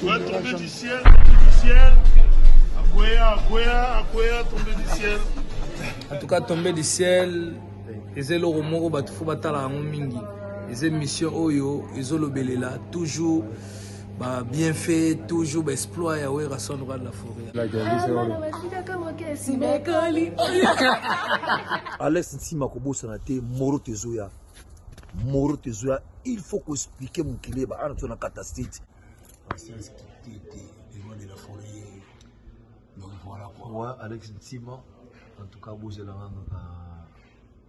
Ouais, tombé du ciel, tombé du ciel. Akwea, tombé du ciel. En tout cas, tombé du ciel. Et le romoro batufo batala mingi. Et mission oyo, et le belela toujours bien fait, toujours exploit ya we rason droit de la forêt. Alex Ntima kobosa na te moro tezoya. Moro tezoya, il faut qu'on explique mon kilé ba ana tona catastrophe. Patience qui était devant de la forêt. Donc voilà quoi. Ouais, Alex Ntima en tout cas bozela nga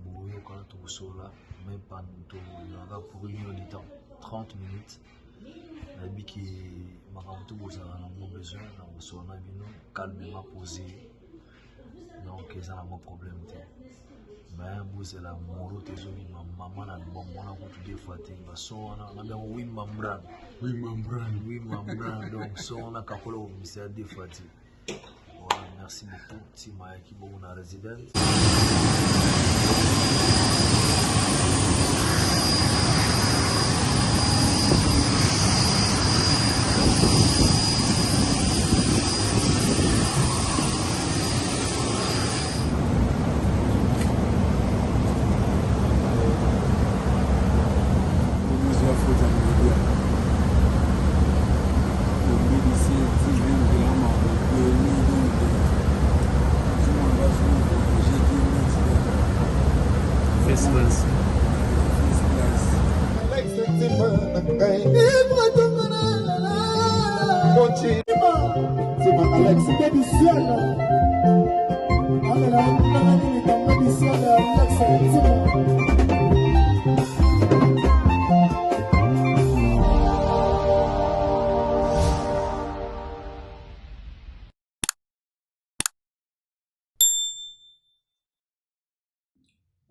boyo kana to sola même pas to nga pour une heure de temps 30 minutes. Nabi ki makamto bozala na mon besoin na bosona bino calmement posé. Donc ils ont un problème. Mais vous la moro tezoni maman na bon mona ko tu des fois te ba so na bien oui mambran donc so on a kakolo monsieur des fois te. Voilà, merci beaucoup Tima qui bon na résident.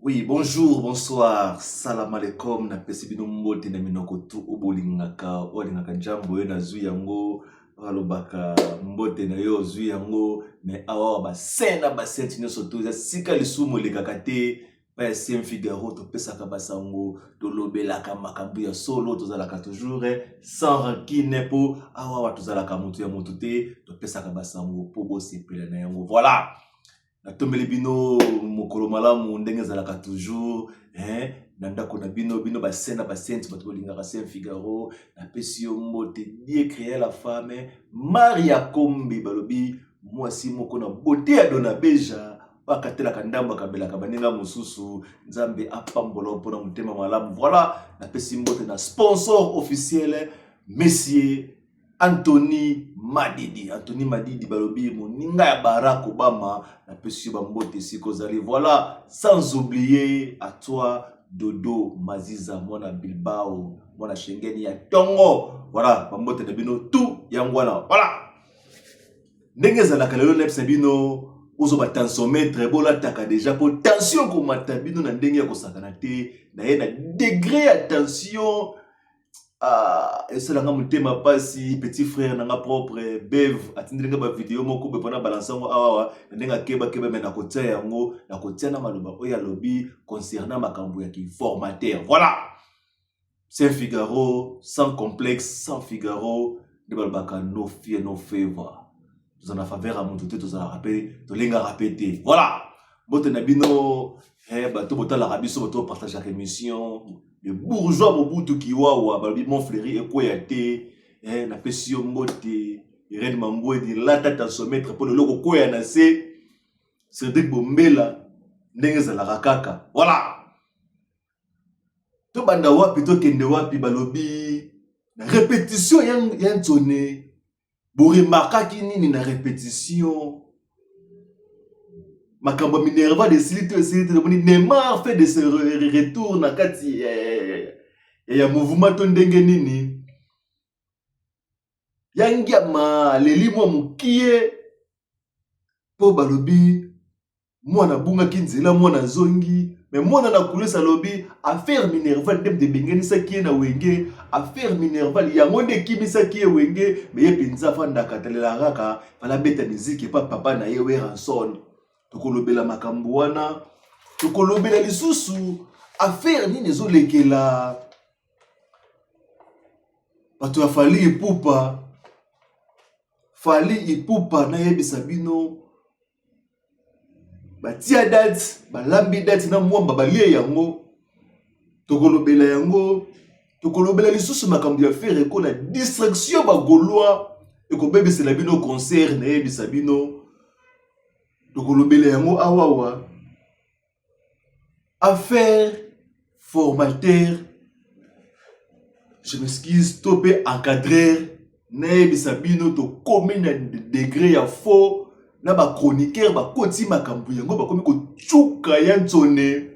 Oui, bonjour, bonsoir, salam alaikum, na pesi bino mbote na minoko tu olingaka jambo yo na zui yango, alobaka mbote na yo zui yango, mais awa basena basenti nyonso to eza sika lisumu lekaka te, pa SM Figaro to pesaka basango, to lobelaka makambu ya solo, to zalaka toujours sans rancune po awa tozalaka mutu ya mutu te, to pesaka basango po bo sepela na yango. Voilà. Na tombeli bino mokolo malamu ndenge zalaka toujours na ndako na bino basena basenti bato bolingaka SM Figaro na pesi yo mbote die créer la femme Maria Kombi balobi mwasi moko na beauté ya dona beja bakatelaka ndamba kabelaka baninga mosusu nzambe apambola mpona motema malamu. Voilà, na pesi mbote na sponsor officiel Monsieur Anthony Madidi balobi moninga ya Barack Obama na pesi bambote sikozali. Voilà, sans oublier à toi Dodo Maziza mwana Bilbao mwana Schengen ya Tongo. Voilà, bambote na bino tout yangwana. Voilà, ndenge zalaka lelo nepsa bino ozo ba tensiomètre bola taka déjà pour tension ko mata bino na ndenge ya kosakana te na ye na degré ya tension. Et c'est là mutema pasi petit frère nanga propre Bev atindinga ba vidéo moko be pona balansango awa ndinga keba me na kotia yango na kotia na maloba oya lobby concernant makambo ya ki formateur. Voilà, c'est Figaro sans complexe, sans Figaro de balbaka no fear no favor. Nous en a faveur à mon tout tous à rappeler to linga répéter. Voilà, bote na bino bato bota la rabiso bato partage la émission. Le bourgeois Mobutu Kiwawa, mon frère, et quoi yate, na pesio mote, Irene Mamboué, di lata tensiomètre pour le logo quoi yanase, Cédric Bombela, n'engeza la rakaka. Voilà. To banda wapi to kende wapi balobi, na répétition yan toné, bo remarquaki nini na répétition. Makambo Minerva de Silite Neymar fait de ce retour na kati ya mouvement to ndenge nini yangiama leli mwa mukie po balobi mwana bunga kinzela mwana zongi mais mwana na kulesa lobi affaire Minerva ndem de bengeni sakie na wenge affaire Minerva yango nde kimisa kie wenge mais penza fanda katalela raka fala beta musique pa papa na ye we ranson. Tokolobela makambo wana tokolobela lisusu affaire nini ezolekela bato ya fali epupa Fali Ipupa na yebisa bino batia date balambi date na mwamba balie yango tokolobela yango tokolobela lisusu makambo ya faire ekola distraction bagolois ekobebisela bino concert na yebisa bino tokolobela yango awawa affaire formateur je m'excuse topé encadreur na yebisa bino tokomi na degré ya faux na ba chroniqueur ba koti makambo yango bakomi kochuka ya nzone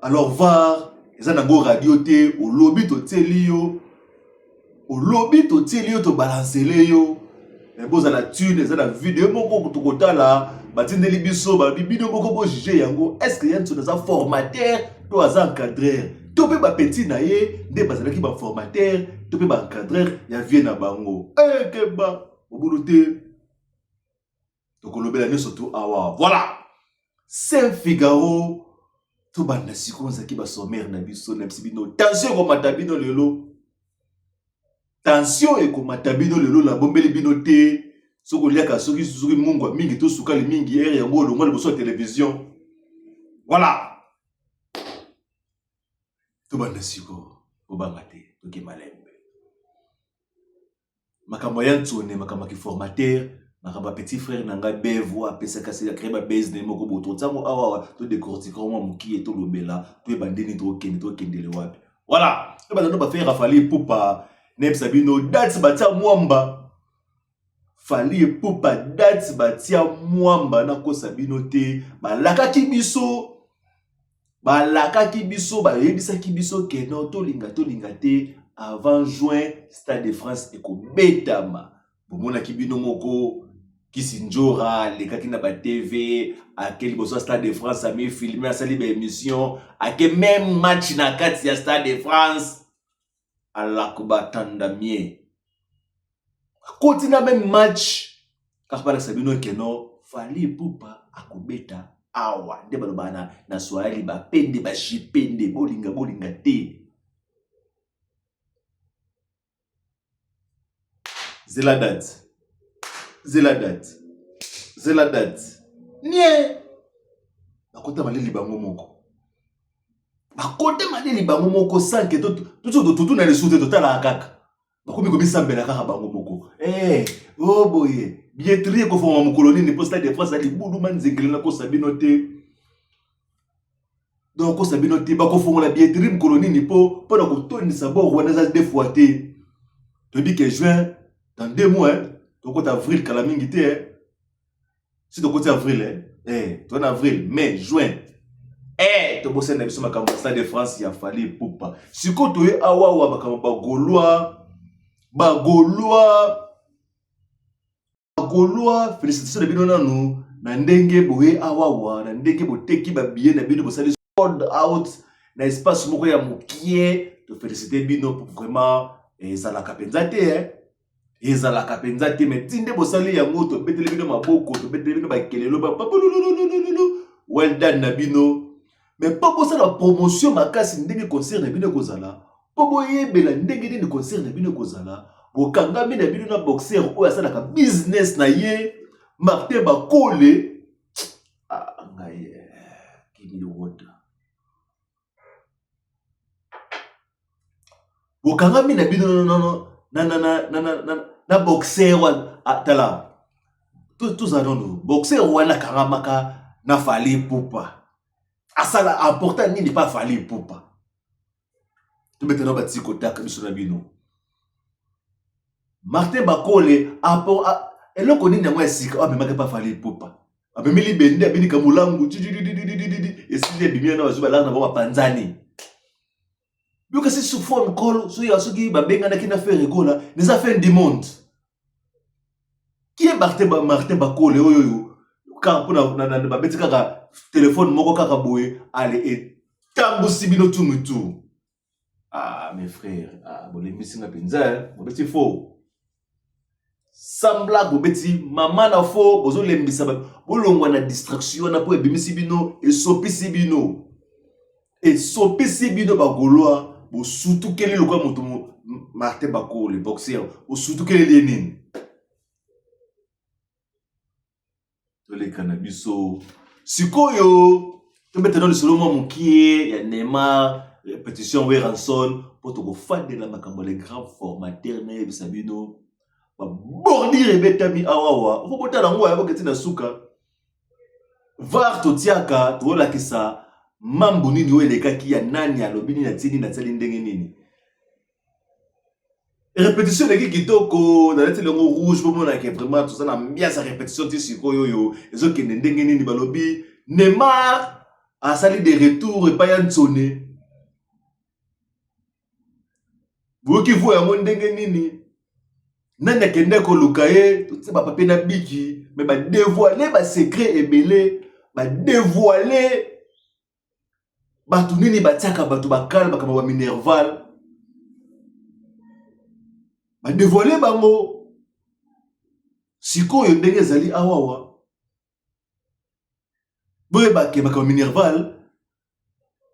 alors var eza nango radio te olobi toteli yo to balancele yo bozala tune eza na video moko tokotala batindeli biso babibino moko bo juger yango est-ce que ya nzone eza formateur to aza encadreur to pe ba petit na ye nde bazalaki ba formateur to pe ba encadreur ya vie na bango keba obulu te tokolobela nyonso to awa voilà Saint Figaro to banda sikonza ki ba sommaire na biso na bino tension ekomata bino lelo tension ekomata bino lelo na bombeli bino te soko liaka soki mungwa mingi to sukali mingi ere yango longo liboso ya télévision voilà to banda siko obanga te toki malembe makambo ya ntsone makambo ki formateur makambo petit frère nanga bevo apesa kasi ya créer ba base ne moko boto tsango awa to décortiquer moi muki et to lobela to bandeni to kendele wapi voilà to ba ba faire Fali Ipupa nebsa bino date batia mwamba Fali Ipupa date batia mwamba na kosa bino te balakaki biso bayebisaki biso ke non to linga te avant juin Stade de France ekobetama bomona kibino moko Kisinjora, les kakina ba TV, à quel bosso Stade de France a mis filmé à sali ba émission, à quel même match na kati ya Stade de France à la kubatanda mie. Continue même match car par sabino keno Fali Ipupa akobeta awa nde balobana na swahili ba pende ba shipende bolinga te. Zela date. Nie. Bakota malili bango moko. Sanke tout na lesute totala kaka. Bakomi komisambela kaka bango moko. Oh boye. Billetterie ko foma mukoloni ni posta de France ali budu manzengela na ko sabino te. Donc ko sabino te bako fongola billetterie mukoloni ni po na ko toni sabo rwanda za deux fois te. To dit que juin dans 2 mois to côté avril kala mingi te. Si de côté avril, toi en avril, mai, juin, tu bosses na biso makambo Stade de France ya Fali Ipupa. Siko to ye awa makambo bagolois félicitations de bino nanu na ndenge boye awa na ndenge boteki ba billet na bino bosali sold out na espace moko ya mokie to féliciter bino pour vraiment ezalaka penza te ezalaka penza te mais tinde bosali yango to beteli bino maboko to beteli bino bakelelo ba well done na bino mais pas pour ça la promotion makasi ndenge concert na bino kozala po boyebela ndenge ni concert na bino kozala bokangami na bino na boxer oyo asalaka business na ye Martin Bakole ngai kini wota bokangami na bino na boxer wana tala tous allons boxer wana kangamaka na Fali Ipupa asala important nini pas Fali Ipupa to betena ba tiko taka biso na bino Martin Bakole eloko nini yango esika amemaka pas Fali Ipupa abemili bende abini kamulangu esili bimia na bazuba la na ba panzani Yoka si sous phone call, so ya soki ba benga na kina faire gola, les affaires du monde. Qui est Martin Bakole oyo car pour na ba beti kaka téléphone moko kaka boye allez et tambusi bino tumutu. Ah mes frères, bon les misinga penza, bo beti faux. Sambla bo beti mama na faux, bozo lembisa ba bolongwa na distraction na po ebimisi bino et sopisi bino. Et sopisi bino ba goloa bo surtout quel est le quoi Martin Bakole boxeur ou surtout quel est nini cannabis. Sikoyo, tu mets dans le solo mon qui est Neymar, répétition Ranson, pour te faire de la macambo les grands formateurs na Sabino. Ba bordir et betami awawa. Faut botter la ngoya boketi na suka. Var to tiaka to la kisa mambo nini we leka ki ya nani alobini na tini na tsali ndenge nini. Répétition de kitoko dans le logo rouge pour mon que vraiment tout ça na bien sa répétition ti sikoyo yo ezo kende ndenge nini balobi Neymar a sali de retour et pas yan sonné. Vous qui voyez mon ndenge nini nana kende ko lukaye tout ça ba papier na biki mais ba dévoiler ba secret et belé ba dévoiler ba tout nini ba tsaka ba tout ba calme ba ba minerval ba dévoiler bango sikoyo ndenge zali awawa boye ba ke ba comme minerval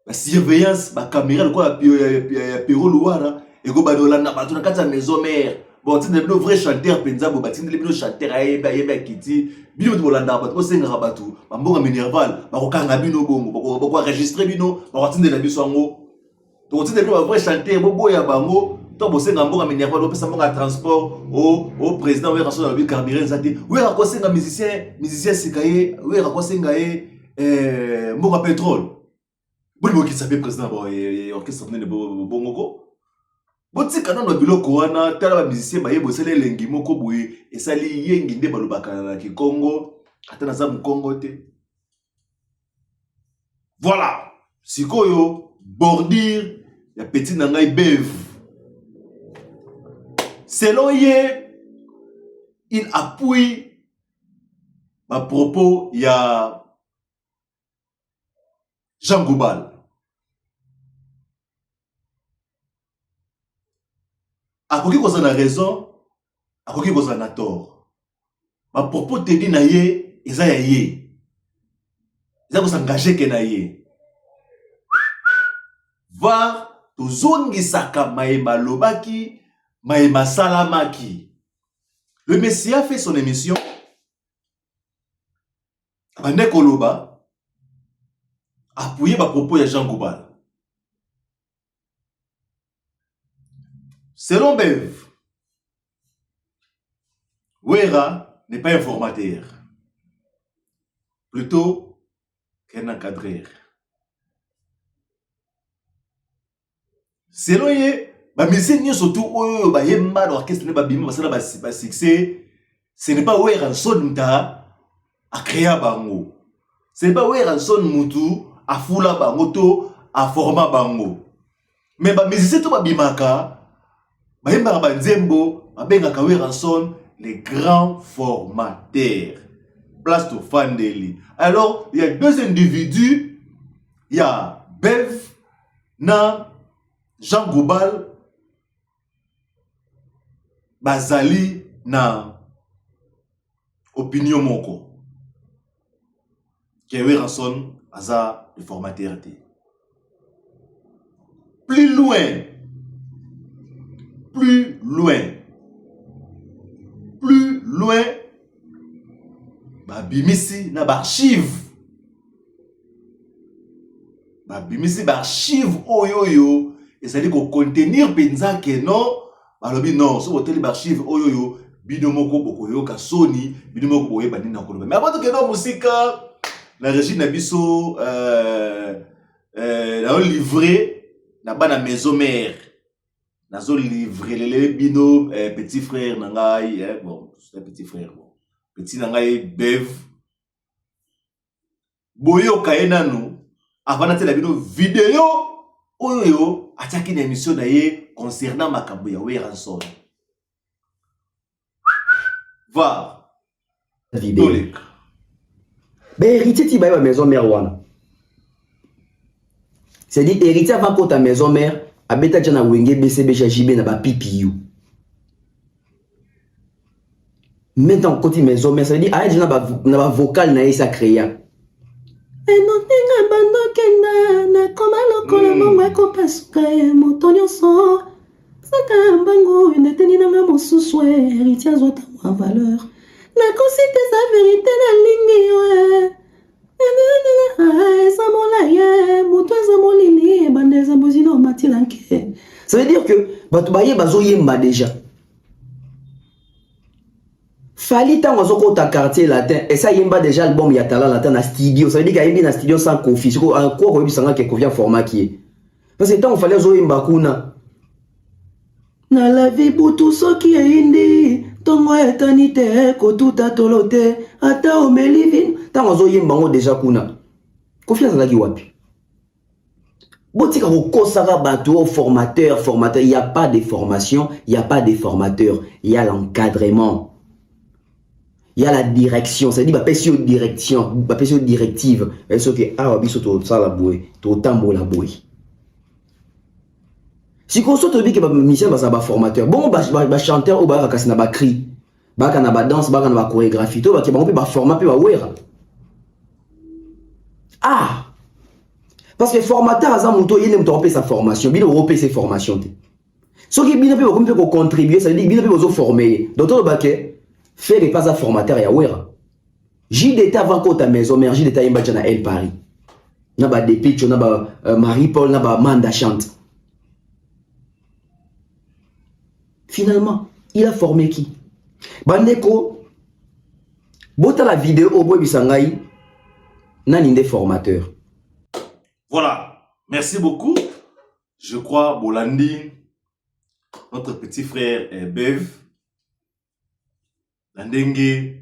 ba surveillance ba caméra quoi ya Pero Luara et go ba dolana ba tout na kata maison mère bon tu devenu vrai chanteur penza bo batinde le chanteur ayeba kiti bino to bolanda ba to senga rabatu ba mbonga minerval ba ko kanga bino bongo ba ko enregistrer bino ba ko tinde la biso ngo to tinde le vrai chanteur bo boya bango to bo senga mbonga minerval o pesa mbonga transport au président we raso na bi carburant zati we ra ko senga musicien sikaye we ra ko senga mbonga pétrole bo mo ki sabe président bo orchestre ne bongo ko boti kana biloko wana tala ba musicien ba yebosele lengi moko boye esali yengi nde balobaka na Kikongo ata na za Kongo te. Voilà, sikoyo bordir ya petit na ngai Bev. Selon ye, il appuie ma propos ya Jean Goubal. Akoki koza na raison, akoki koza na tort. Ma propos te di na ye, eza ya ye. Eza ko s'engager ke na ye. Va tozongi saka maema lobaki, maema salamaki. Le Messie a fait son émission. Abande koloba, appuyé ma propos ya Jean Goubal. Selon Bev, Wera n'est pas informateur, plutôt qu'un encadreur. Selon ye, musicien surtout ba yemba l'orchestre ne ba bima basala ba succès, ce n'est pas Wera son nta a créé bango. Ce n'est pas Wera son mutu a fula bango to a forma bango. Mais ba musicien to ba bimaka Bahimba Banzembo, Abenga Ranson, les grands formateurs. Place to Fandeli. Alors, il y a deux individus. Il y a Bev, na Jean Goubal, Bazali, na Opinion Moko. Kewe Ranson, Aza, le formateur. Plus loin. Plus loin, bimisi na archive. Bimisi archive oyoyo, et ça dit qu'on contenir penza que non, balobi non, so hôtel archive oyoyo, bidomoko bokoyo ka Sony, bidomoko boye bani na koloba. Mais avant que non musika, la régie na biso la livré na bana maison mère. Nazo livrer les bino petit frère nangai bon c'est petit frère bon petit nangai Bev boyo kaena no avant de la bino vidéo oyo attaquer une émission d'ailleurs concernant makambo ya Ranson va vidéo héritier ti ba maison mère wana c'est dit héritier avant que ta maison mère abeta jana wenge BCB JB na ba PPU. Maintenant côté maison mais ça veut dire a jana ba vocal na isa créa. Eno ninga bando kenda na koma lokola mama ko pasuka motonyo so. Saka mbango ndeteni na mosusu héritier zota wa valeur. nakosite sa vérité na lingi eza molaya moto eza molili bande eza bozina omatilanke. Ça veut dire que bato baye bazoyemba déjà. Fali tango zoko ta quartier latin et ça yemba déjà album ya tala latin na studio. Ça veut dire qu'il y a na studio sans Kofi. C'est quoi ko bisanga ke Kofi en format qui est. Parce que tant on fallait zo yemba kuna. Na la vie butu soki indi tongo etanite ko tuta tolote ata omelivin tango zo yemba ngo déjà kuna. Kofi azalaki wapi? Botika kokosaka bato formateur, il n'y a pas de formation, il n'y a pas de formateur, il y a l'encadrement. Il y a la direction, ça veut dire que direction, directive. Et ce que ah biso to sala boy, to tambo la boy. Si qu'on saute dit que mission ba formateur, bon ba chanteur ou ba kasina ba cri, ba kana ba danse, ba kana ba chorégraphie, to ba ke ba on ba former pe ba wera. Ah. Parce que formateur aza moto yene moto repé sa formation, bino repé ses formations. Ce qui bino pe ko contribuer, ça veut dire bino pe zo former. Docteur Baké faire et pas un formateur ya wera. J'ai d'état avant que ta maison mère, j'ai d'état imba na El Paris. Na ba Depicho, na ba Marie-Paul, na ba Manda chante. Finalement, il a formé qui? Bandeko bota la vidéo au boy bisangai na ninde formateur. Voilà, merci beaucoup. Je crois Bolandi, notre petit frère Bev, Landenge,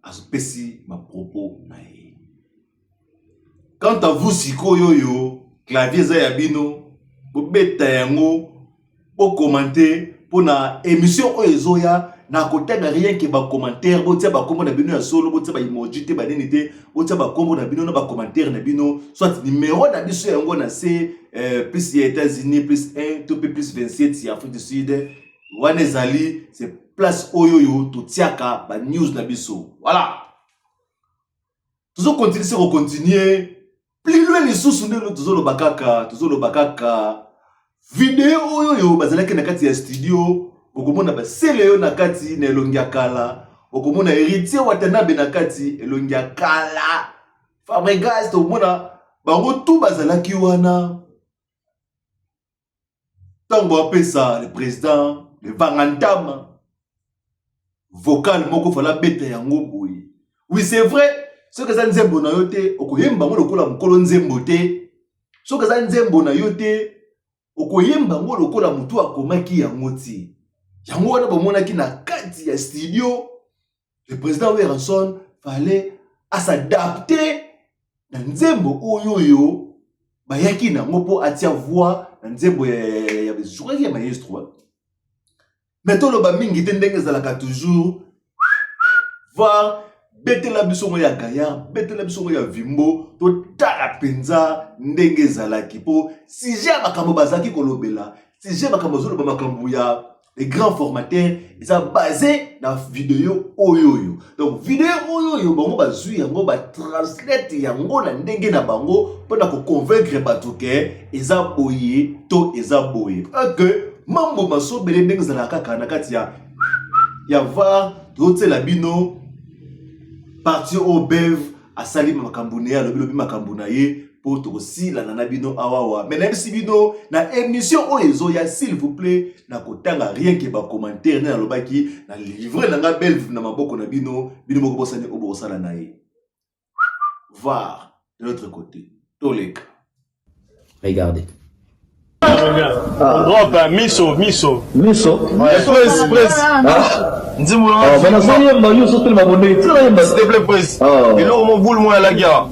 a spécifié ma propos. Quant à vous, Siko Yoyo, clavier Zayabino, pour bêta yango, pour commenter, pour na émission Oezoya, na côté de rien que ba commentaire, bo tia ba kombo na bino ya solo, bo tia ba emoji te ba denité, bo tia ba kombo na bino na ba commentaire na bino, soit numéro na biso yango na C plus les États-Unis plus 1 tout plus 27 si Afrique du Sud. Wanezali c'est place oyoyo to tiaka ba news na biso. Voilà. Toujours continuer plus loin les sous nous toujours le bakaka vidéo oyoyo bazalaki na kati ya studio. Okomona ba seleyo na kati na elongia kala, okomona héritier watanabe na kati elongia kala. Fabregas to mona bango tout bazalaki wana. Tango apesa le président le Vangantama vocal moko fala bete yango boye. Oui c'est vrai, ce que ça nzembo na yote okoyemba ngo lokola mukolo nzembo te. Ce que ça nzembo na yote okoyemba ngo lokola mutu akomaki yango ti. Yango wana bamonaki na kati ya studio, le président Weranson fallait s'adapter na nzembo oyoyo bayaki na ngopo atia voix na nzembo ya bezouki ya maestro. Meto lo ba mingi te ndenge zalaka toujours va betela biso ya Gaya, betela biso ya Vimbo, to tala penza ndenge zalaki po si ja makambo bazaki kolobela, si ja makambo zolo ba makambo ya les grands formateurs, ils sont basés dans la vidéo oyoyo. Donc, vidéo oyoyo, bango bazui yango ba translate yango na ndenge na bango pendant ko convaincre batuke eza boye to eza boye. Que mambo maso bele ndenge za kaka na kati ya va rote la bino parti au bev asali makambo ne ya lobi makambo na ye pour aussi la nana bino awawa. Maintenant si bino na émission Oezoya s'il vous plaît na kotanga rien que ba commentaire na lobaki na livrer na nga belle na maboko na bino moko bosani obosala na ye. Var de l'autre côté. Toleka. Regardez. Drop miso. Presse. Nzimula. Bana soye mayo sote ma bonne. S'il te plaît presse. Et là mon boule moi la guerre.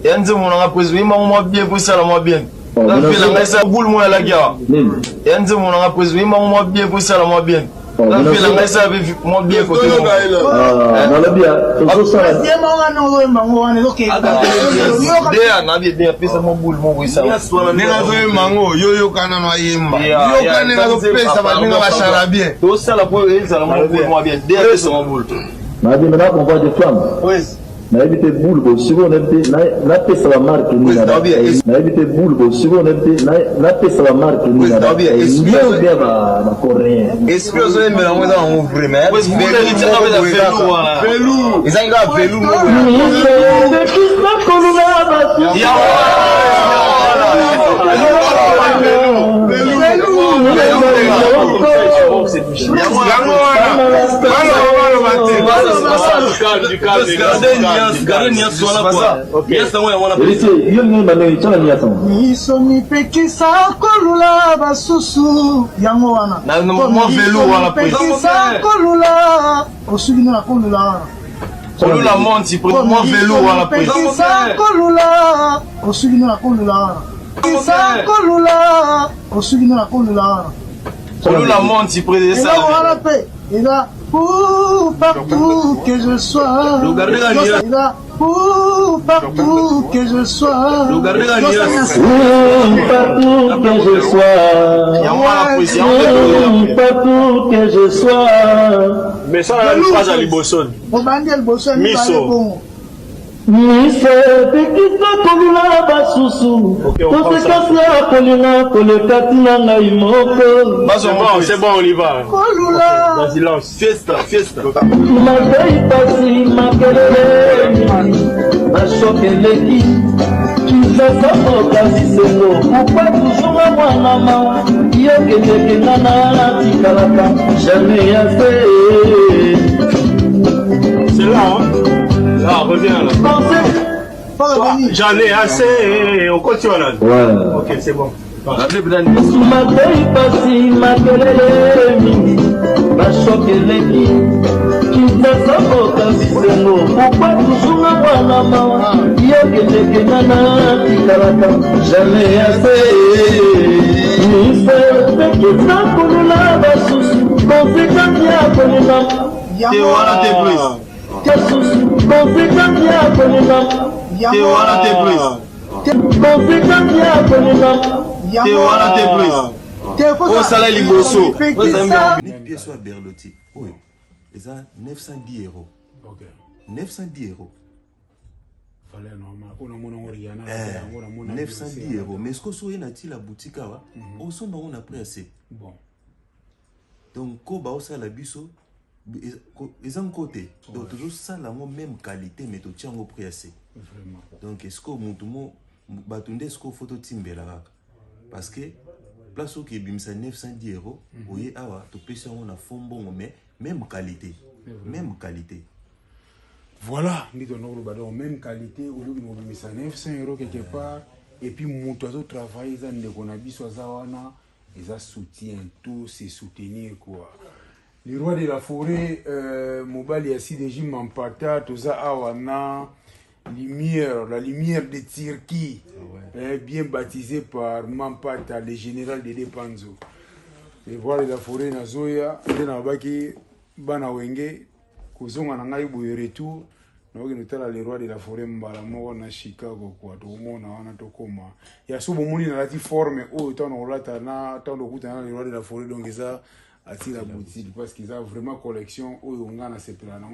Et nzimula nga presse oui moi bien pour ça moi bien. Dans fait la ngasa boule moi la guerre. Et nzimula nga presse oui moi bien pour ça moi bien. Dans fait la ngasa avec moi bien côté. Dans le bien. Tout ça. Dia na bien pesa mon boule mon oui ça. Nenga zo mango yo kana no yemba. Yo kana nga zo pesa ba ninga ba shara bien. Tout ça la pour ça mon boule moi bien. Dia pesa mon boule. Mais maintenant on voit des flammes. Oui. nayebi te boule bosiko napesa bamarke nini nayebi te boule bosiko napesa bamarke nini bien bacoréen esprit ozoyembela ngo eza nango vrai mais ezangi kaka velu miso mipekisa kolula basusu yango wana mipekisa kolula osuki nde na kolula wana kolula monti mo velu wana pekisa kolula osuki nde na kolula wana pekisa kolula osuki nde na kolula wana kolula monti président wana pe eza partout que je sois partout que je sois partout que je sois partout que je sois mais ça la phrase à liboson obandi liboson miso miso tekisa kolula basusu konsekasi ya kolinga koleka tina ngai moko c'est bon on y va kolula dans silence fiesta makei pasi makelele bashokeleki kisasa okasi sengo pourkoi tuzonga mwana mawa yokendekenda na tikalaka jamais ase c'est là là reviens là j'en ai assez on continue là ok c'est bon makei pasi makelele mingi bashokeleki kisasa okasi sengo pourkoi tuzonga mwana mawa yokendekenda na tikalaka jamais ase miso tekisa kolula basusu konsekasi ya kolinga te wana te prise kasusu konsekasi ya kolinga te wana te prise konsekasi ya kolinga te wana te prise osala liboso pièce à Berlotti. Oui. Et ça, 910 €. ok 910 €. fallait normal on a mon oriana 910 €. Mais ce que soit la boutique, on s'en a pris assez. bon Donc, quand on a la biso, ils ont côté. Donc, toujours ça, la même qualité, mais tu tiens au prix assez. vraiment Donc, est-ce que mon batunde, est-ce qu'on photo timbe là? Parce que place où qui bimsa 910 €, oui, awa, tu peux sur on a fond bon, mais même qualité. Même qualité. voilà nous donnons même qualité au lieu de nous mettre 900 € quelque part et puis mon oiseau travail ça ne qu'on a biso zawana et ça soutient tout c'est soutenir quoi les rois de la forêt mobali assis déjà mampata tout ça awana la lumière de Turquie bien baptisé par Mampata le général de Panzo les rois de la forêt nazoya ndena baki bana wenge kuzonga na ngai boye retour na oki notala les rois de la forêt mbala moko na Chicago quoi to mona wana to koma ya subo muni na lati forme o tano olata na tano kutana les rois de la forêt donc ça attire la boutique parce qu'ils ont vraiment collection o ngana sepela na